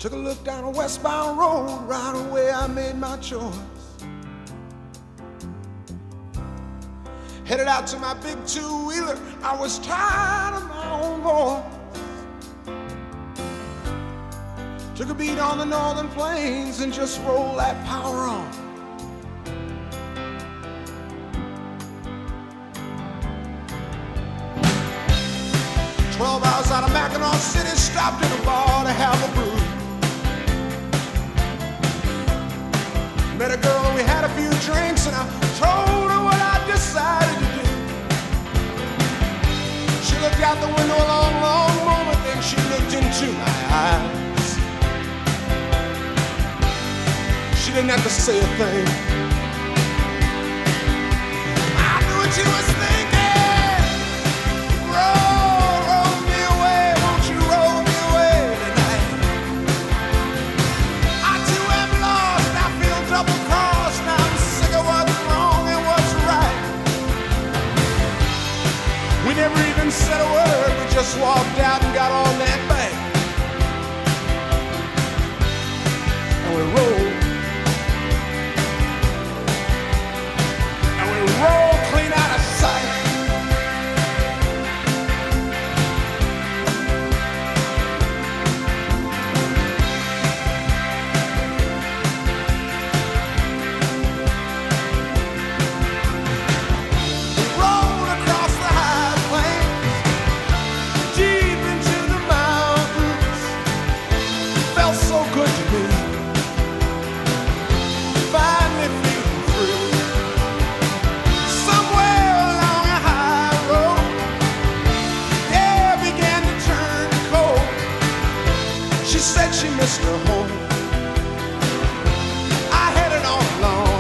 Took a look down a westbound road, right away I made my choice. Headed out to my big two-wheeler, I was tired of my own voice. Took a beat on the northern plains and just rolled that power on. "12 hours out of Mackinac City, stopped in a bar to have a brew. Met a girl and we had a few drinks, and I told her what I decided to do. She looked out the window a long, long moment, then she looked into my eyes. She didn't have to say a thing. I knew what she was thinking. Roll me away, won't you roll me away tonight? I too am lost, I feel double-crossed. Now I'm sick of what's wrong and what's right. We never even said a word, we just walked out and got on that bank. And we rolled. Roll clean out of sight. Rolled across the high plains, deep into the mountains. Felt so good to me. Finally feeling free. She said she missed her home. I headed on alone.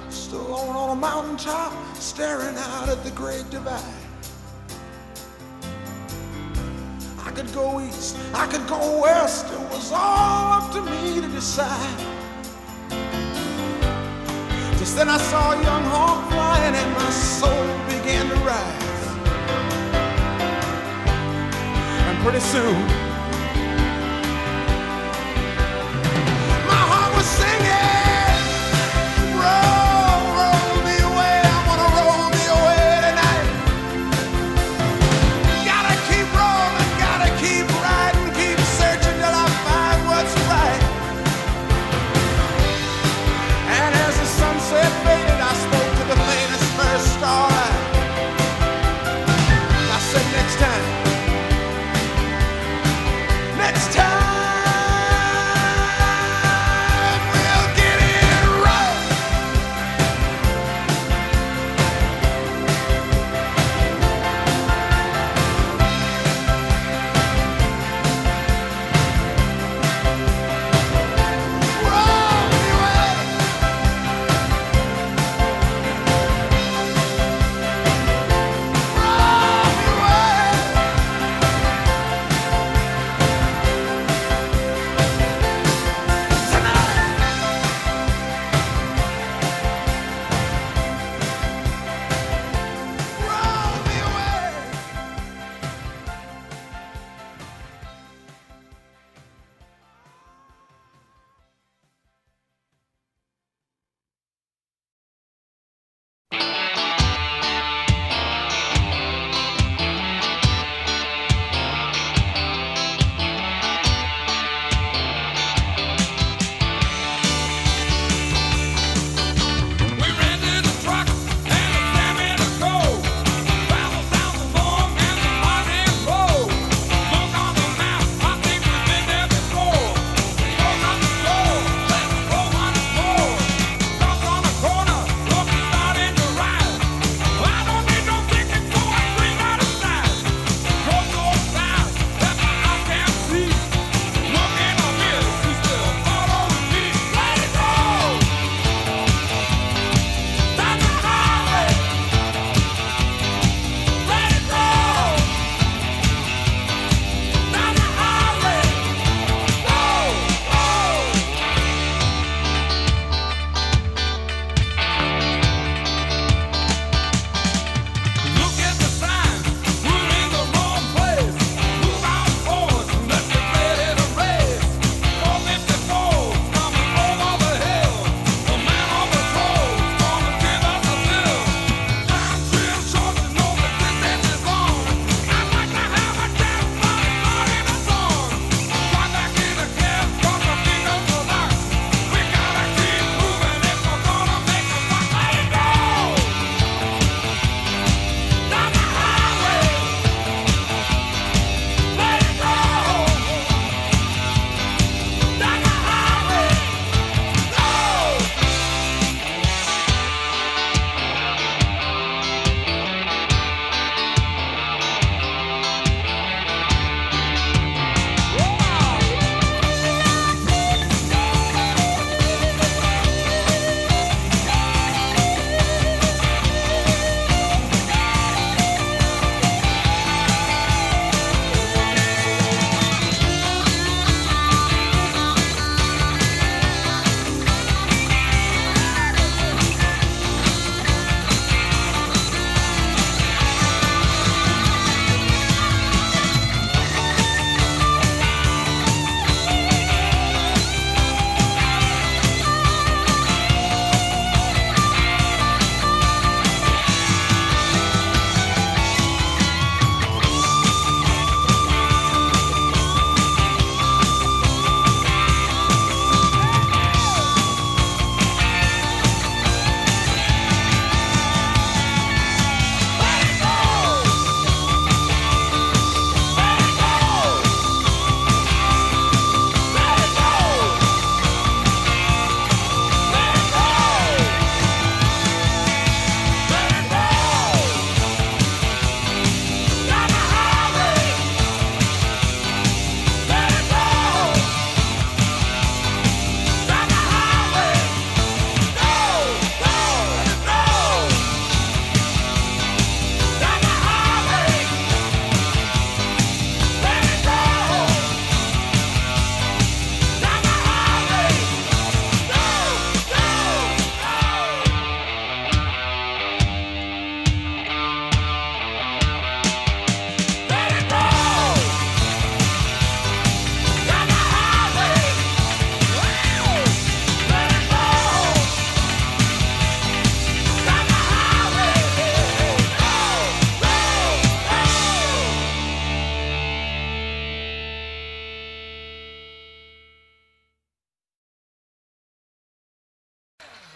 Still alone on a mountaintop, staring out at the Great Divide. I could go east, I could go west, it was all up to me to decide. Just then I saw a young hawk flying and my soul began to rise. And pretty soon, my heart was singing.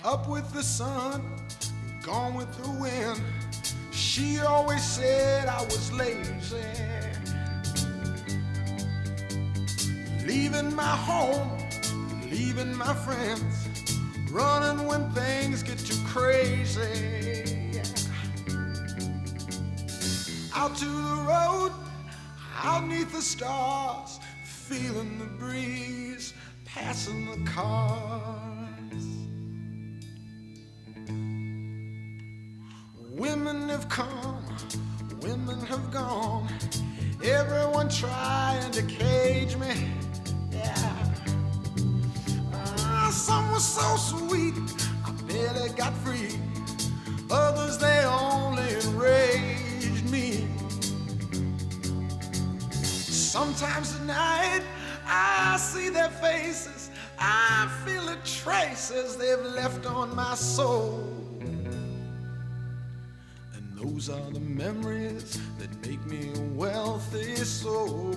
up with the sun, gone with the wind. She always said I was lazy, leaving my home, leaving my friends, running when things get too crazy. Out to the road, out neath the stars, feeling the breeze, passing the cars. Women have come, women have gone, everyone trying to cage me, yeah. Some were so sweet, I barely got free. Others, they only enraged me. Sometimes at night, I see their faces, I feel the traces they've left on my soul. Those are the memories that make me a wealthy soul.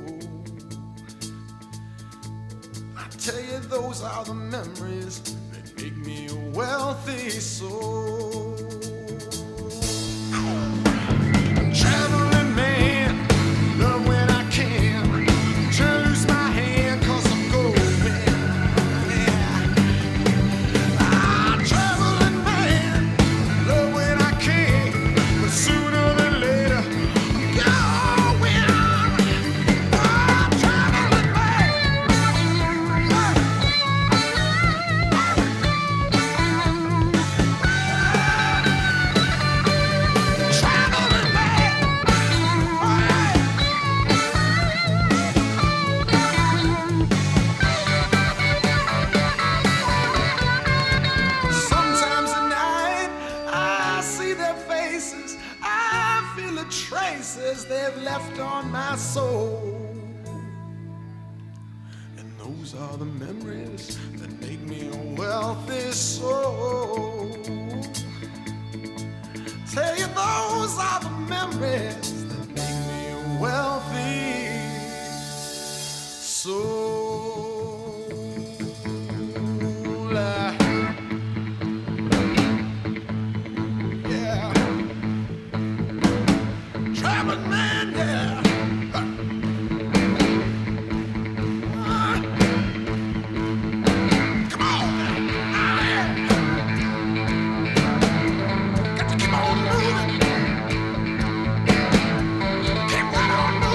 I tell you, those are the memories that make me a wealthy soul. Traveling man, love when I can. Try to lose my hand 'cause I'm going. They've left on my soul. And those are the memories that make me a wealthy soul. Tell you, those are the memories that make me a wealthy soul. Keep right on moving.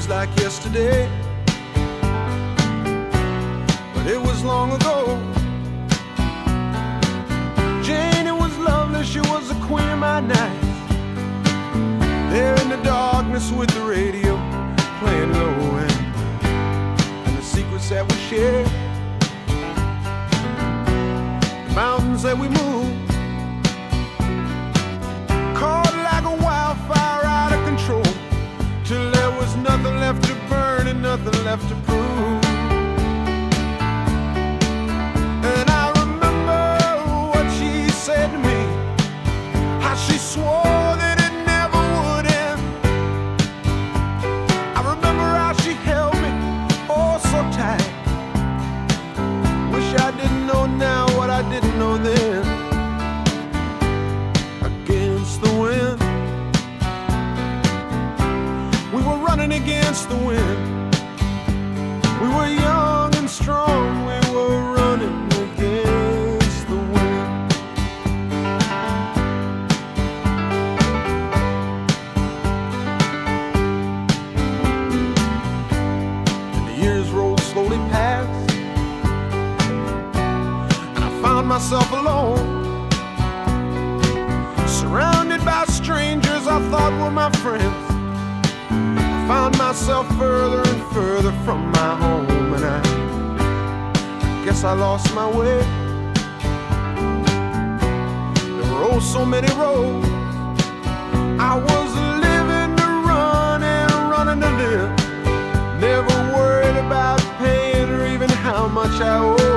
Like yesterday, but it was long ago. Jane, it was lovely, she was the queen of my night. There in the darkness with the radio playing low and the secrets that we shared, the mountains that we moved, caught like a wildfire out of control, till there was nothing left to burn and nothing left to prove. And I remember what she said to me, how she swore that it never would end. I remember how she held me oh so tight. Wish I didn't know now what I didn't know then. Against the wind, we were running against the wind. We were young and strong, we were running against the wind. And the years rolled slowly past, and I found myself alone, surrounded by strangers I thought were my friends. Found myself further and further from my home, and I guess I lost my way. There were oh so many roads. I was living to run and running to live, never worried about paying or even how much I owed.